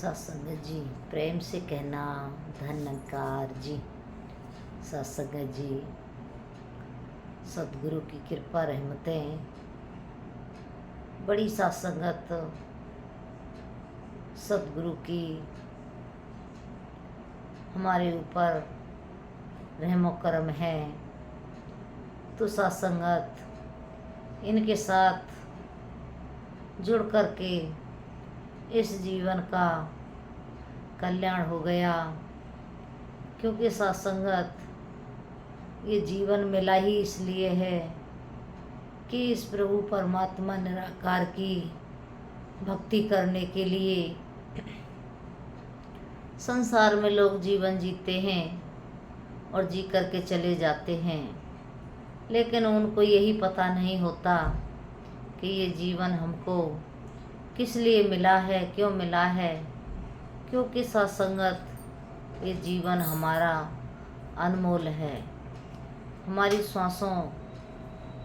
सत्संग जी, प्रेम से कहना धन्यकार जी। सत्संग जी, सतगुरु की कृपा रहमतें, बड़ी सत्संगत सतगुरु की हमारे ऊपर रहमो करम है। तो सत्संगत इनके साथ जुड़ करके इस जीवन का कल्याण हो गया, क्योंकि सत्संगत ये जीवन मिला ही इसलिए है कि इस प्रभु परमात्मा निराकार की भक्ति करने के लिए संसार में लोग जीवन जीते हैं और जी करके चले जाते हैं, लेकिन उनको यही पता नहीं होता कि ये जीवन हमको किस लिए मिला है, क्यों मिला है। क्योंकि सत्संगत ये जीवन हमारा अनमोल है। हमारी श्वासों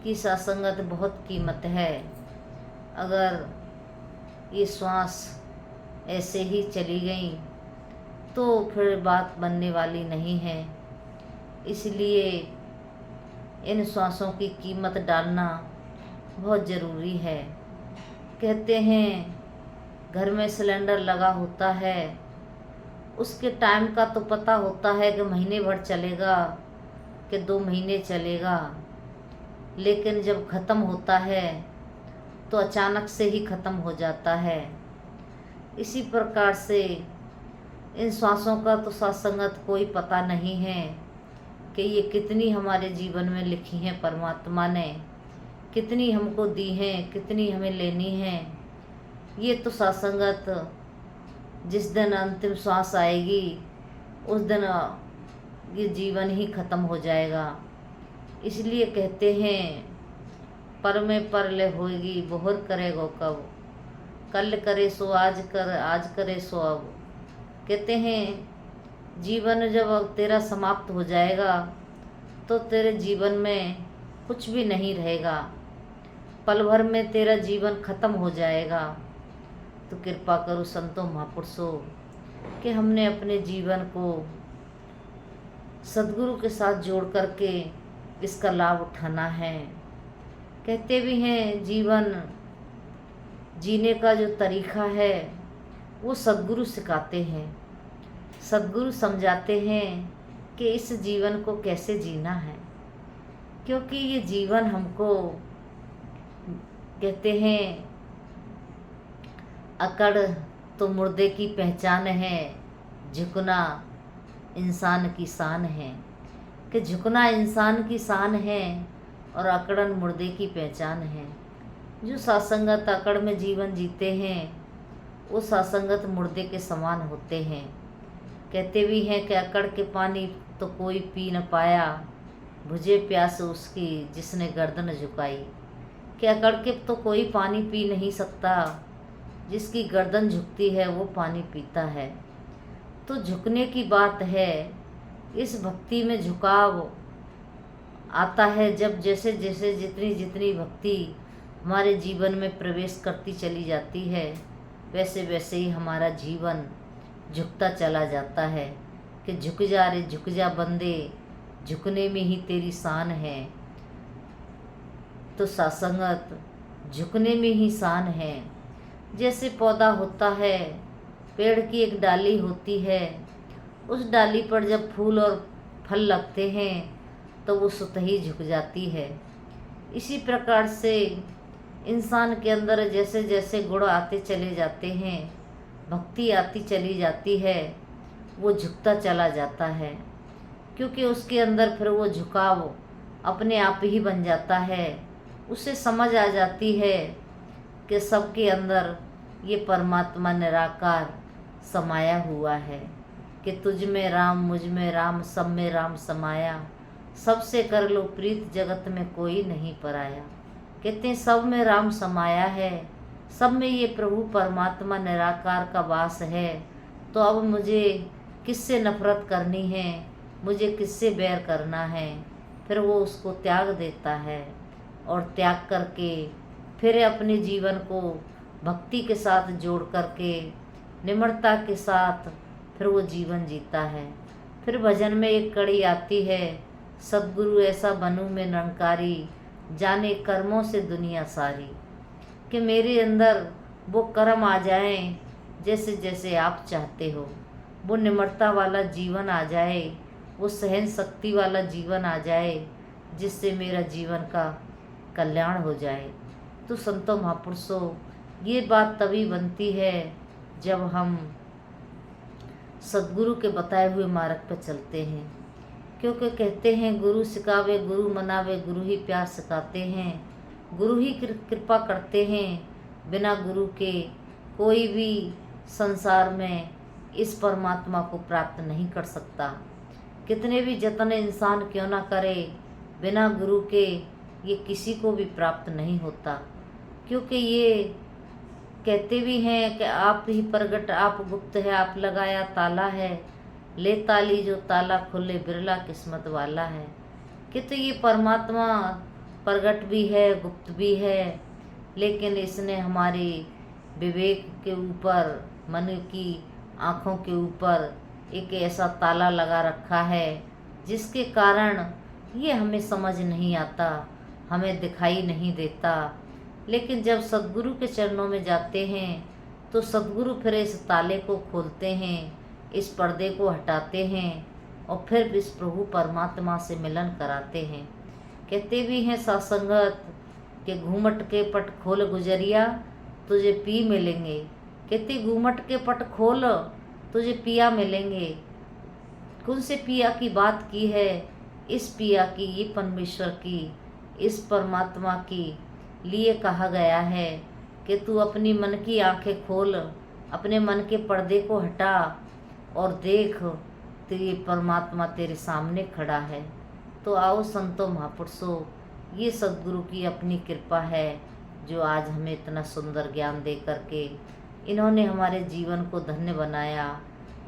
की सत्संगत बहुत कीमत है। अगर ये श्वास ऐसे ही चली गई तो फिर बात बनने वाली नहीं है। इसलिए इन श्वासों की कीमत डालना बहुत ज़रूरी है। कहते हैं घर में सिलेंडर लगा होता है, उसके टाइम का तो पता होता है कि महीने भर चलेगा कि 2 महीने चलेगा, लेकिन जब ख़त्म होता है तो अचानक से ही ख़त्म हो जाता है। इसी प्रकार से इन श्वासों का तो सत्संगत कोई पता नहीं है कि ये कितनी हमारे जीवन में लिखी हैं परमात्मा ने, कितनी हमको दी हैं, कितनी हमें लेनी है। ये तो सत्संगत जिस दिन अंतिम श्वास आएगी उस दिन ये जीवन ही ख़त्म हो जाएगा। इसलिए कहते हैं पर में पर ले होएगी बोहर करेगो कब, कल करे सो आज कर, आज करे सो अब। कहते हैं जीवन जब तेरा समाप्त हो जाएगा तो तेरे जीवन में कुछ भी नहीं रहेगा, पल भर में तेरा जीवन खत्म हो जाएगा। तो कृपा करो संतों महापुरुषों कि हमने अपने जीवन को सद्गुरु के साथ जोड़ करके इसका लाभ उठाना है। कहते भी हैं जीवन जीने का जो तरीका है वो सद्गुरु सिखाते हैं, सद्गुरु समझाते हैं कि इस जीवन को कैसे जीना है। क्योंकि ये जीवन हमको कहते हैं अकड़ तो मुर्दे की पहचान है, झुकना इंसान की शान है। कि झुकना इंसान की शान है और अकड़न मुर्दे की पहचान है। जो सत्संगत अकड़ में जीवन जीते हैं वो सत्संगत मुर्दे के समान होते हैं। कहते भी हैं कि अकड़ के पानी तो कोई पी न पाया, बुझे प्यास उसकी जिसने गर्दन झुकाई। कि अकड़ के तो कोई पानी पी नहीं सकता, जिसकी गर्दन झुकती है वो पानी पीता है। तो झुकने की बात है। इस भक्ति में झुकाव आता है जब जैसे जैसे जितनी जितनी भक्ति हमारे जीवन में प्रवेश करती चली जाती है, वैसे वैसे ही हमारा जीवन झुकता चला जाता है। कि झुक जा रे झुक जा बंदे, झुकने में ही तेरी शान है। तो सत्संगत झुकने में ही शान है। जैसे पौधा होता है, पेड़ की एक डाली होती है, उस डाली पर जब फूल और फल लगते हैं तो वो स्वतः ही झुक जाती है। इसी प्रकार से इंसान के अंदर जैसे जैसे गुण आते चले जाते हैं, भक्ति आती चली जाती है, वो झुकता चला जाता है। क्योंकि उसके अंदर फिर वो झुकाव अपने आप ही बन जाता है। उसे समझ आ जाती है कि सबके अंदर ये परमात्मा निराकार समाया हुआ है। कि तुझ में राम, मुझ में राम, सब में राम समाया, सबसे कर लो प्रीत जगत में कोई नहीं पराया। कहते हैं सब में राम समाया है, सब में ये प्रभु परमात्मा निराकार का वास है। तो अब मुझे किससे नफरत करनी है, मुझे किससे बैर करना है। फिर वो उसको त्याग देता है और त्याग करके फिर अपने जीवन को भक्ति के साथ जोड़ करके निम्रता के साथ फिर वो जीवन जीता है। फिर भजन में एक कड़ी आती है, सद्गुरु ऐसा बनूं मैं निरंकारी, जाने कर्मों से दुनिया सारी। कि मेरे अंदर वो कर्म आ जाएं जैसे जैसे आप चाहते हो, वो निम्रता वाला जीवन आ जाए, वो सहन शक्ति वाला जीवन आ जाए, जिससे मेरा जीवन का कल्याण हो जाए। तो संतों महापुरुषों, ये बात तभी बनती है जब हम सद्गुरु के बताए हुए मार्ग पर चलते हैं। क्योंकि कहते हैं गुरु सिखावे गुरु मनावे, गुरु ही प्यार सिखाते हैं, गुरु ही कृपा करते हैं। बिना गुरु के कोई भी संसार में इस परमात्मा को प्राप्त नहीं कर सकता। कितने भी जतन इंसान क्यों ना करे, बिना गुरु के ये किसी को भी प्राप्त नहीं होता। क्योंकि ये कहते भी हैं कि आप ही प्रगट आप गुप्त है, आप लगाया ताला है, ले ताली जो ताला खुले बिरला किस्मत वाला है। कि तो ये परमात्मा प्रगट भी है, गुप्त भी है, लेकिन इसने हमारे विवेक के ऊपर, मन की आँखों के ऊपर एक ऐसा ताला लगा रखा है, जिसके कारण ये हमें समझ नहीं आता, हमें दिखाई नहीं देता। लेकिन जब सद्गुरु के चरणों में जाते हैं तो सद्गुरु फिर इस ताले को खोलते हैं, इस पर्दे को हटाते हैं और फिर इस प्रभु परमात्मा से मिलन कराते हैं। कहते भी हैं सत्संगत के घूमट के पट खोल गुजरिया, तुझे पी मिलेंगे। कहते घूमट के पट खोल, तुझे पिया मिलेंगे। कौन से पिया की बात की है? इस पिया की, ये परमेश्वर की, इस परमात्मा की लिए कहा गया है कि तू अपनी मन की आंखें खोल, अपने मन के पर्दे को हटा और देख, तो ये परमात्मा तेरे सामने खड़ा है। तो आओ संतों महापुरुषों, ये सद्गुरु की अपनी कृपा है जो आज हमें इतना सुंदर ज्ञान दे करके इन्होंने हमारे जीवन को धन्य बनाया।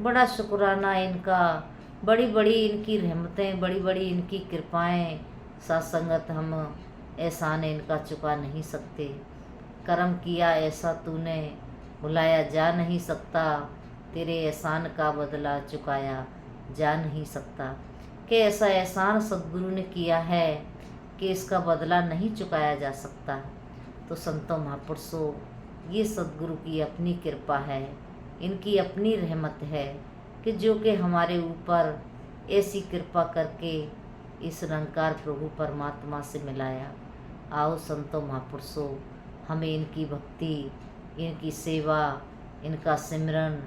बड़ा शुक्राना इनका, बड़ी बड़ी इनकी रहमतें, बड़ी बड़ी इनकी कृपाएं। सत्संगत हम एहसान इनका चुका नहीं सकते। कर्म किया ऐसा तूने, भुलाया जा नहीं सकता, तेरे एहसान का बदला चुकाया जा नहीं सकता। कि ऐसा एहसान सद्गुरु ने किया है कि इसका बदला नहीं चुकाया जा सकता। तो संतों महापुरुषों, ये सद्गुरु की अपनी कृपा है, इनकी अपनी रहमत है कि जो कि हमारे ऊपर ऐसी कृपा करके इस निरंकार प्रभु परमात्मा से मिलाया। आओ संतों महापुरुषों, हमें इनकी भक्ति, इनकी सेवा, इनका सिमरन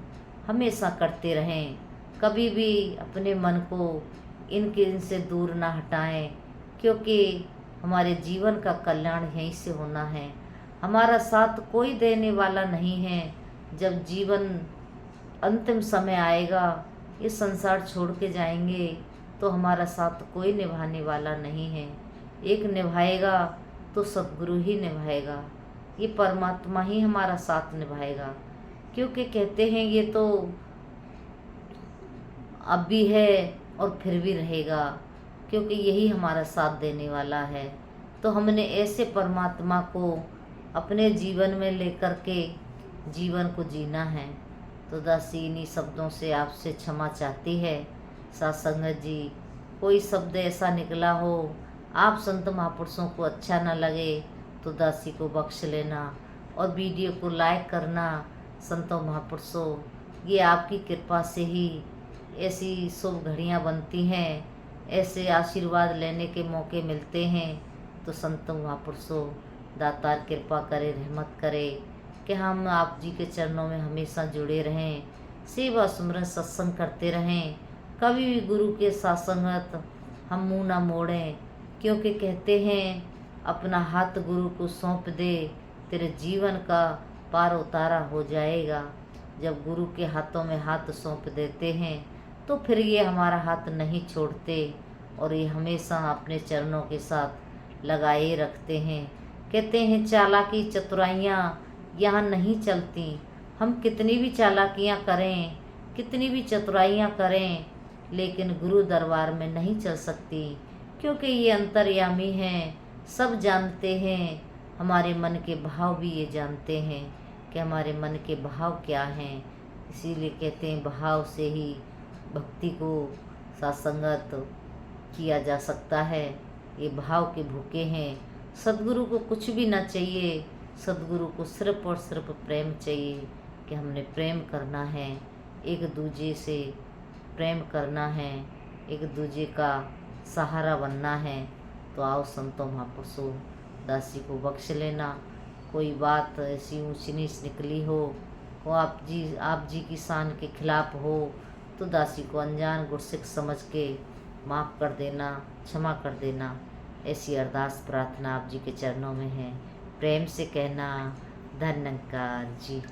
हमेशा करते रहें। कभी भी अपने मन को इनसे दूर ना हटाएं, क्योंकि हमारे जीवन का कल्याण यहीं से होना है। हमारा साथ कोई देने वाला नहीं है। जब जीवन अंतिम समय आएगा, इस संसार छोड़ के जाएंगे, तो हमारा साथ कोई निभाने वाला नहीं है। एक निभाएगा तो सद्गुरु ही निभाएगा, ये परमात्मा ही हमारा साथ निभाएगा। क्योंकि कहते हैं ये तो अब भी है और फिर भी रहेगा, क्योंकि यही हमारा साथ देने वाला है। तो हमने ऐसे परमात्मा को अपने जीवन में लेकर के जीवन को जीना है। तो दासी इन्हीं शब्दों से आपसे क्षमा चाहती है। सत्संगत जी, कोई शब्द ऐसा निकला हो आप संत महापुरुषों को अच्छा न लगे तो दासी को बख्श लेना और वीडियो को लाइक करना। संतों महापुरुषों, ये आपकी कृपा से ही ऐसी शुभ घड़ियाँ बनती हैं, ऐसे आशीर्वाद लेने के मौके मिलते हैं। तो संतों महापुरुषों, दातार कृपा करे, रहमत करे कि हम आप जी के चरणों में हमेशा जुड़े रहें, सेवा सुमरन सत्संग करते रहें। कभी भी गुरु के सत्संगत हम मुँह ना मोड़ें, क्योंकि कहते हैं अपना हाथ गुरु को सौंप दे, तेरे जीवन का पार उतारा हो जाएगा। जब गुरु के हाथों में हाथ सौंप देते हैं तो फिर ये हमारा हाथ नहीं छोड़ते और ये हमेशा अपने चरणों के साथ लगाए रखते हैं। कहते हैं चालाकी चतुराइयाँ यहाँ नहीं चलती। हम कितनी भी चालाकियाँ करें, कितनी भी चतुराइयाँ करें, लेकिन गुरु दरबार में नहीं चल सकती, क्योंकि ये अंतर्यामी हैं, सब जानते हैं। हमारे मन के भाव भी ये जानते हैं कि हमारे मन के भाव क्या हैं। इसीलिए कहते हैं भाव से ही भक्ति को सत्संगत किया जा सकता है। ये भाव के भूखे हैं। सद्गुरु को कुछ भी ना चाहिए, सद्गुरु को सिर्फ और सिर्फ प्रेम चाहिए कि हमने प्रेम करना है, एक दूजे से प्रेम करना है, एक दूजे का सहारा बनना है। तो आओ संतों महापुरुषों, दासी को बख्श लेना। कोई बात ऐसी ऊंच नीच निकली हो, को आप जी की शान के खिलाफ हो, तो दासी को अनजान गुरसिक समझ के माफ़ कर देना, क्षमा कर देना। ऐसी अरदास प्रार्थना आप जी के चरणों में है। प्रेम से कहना, धन्यकार जी।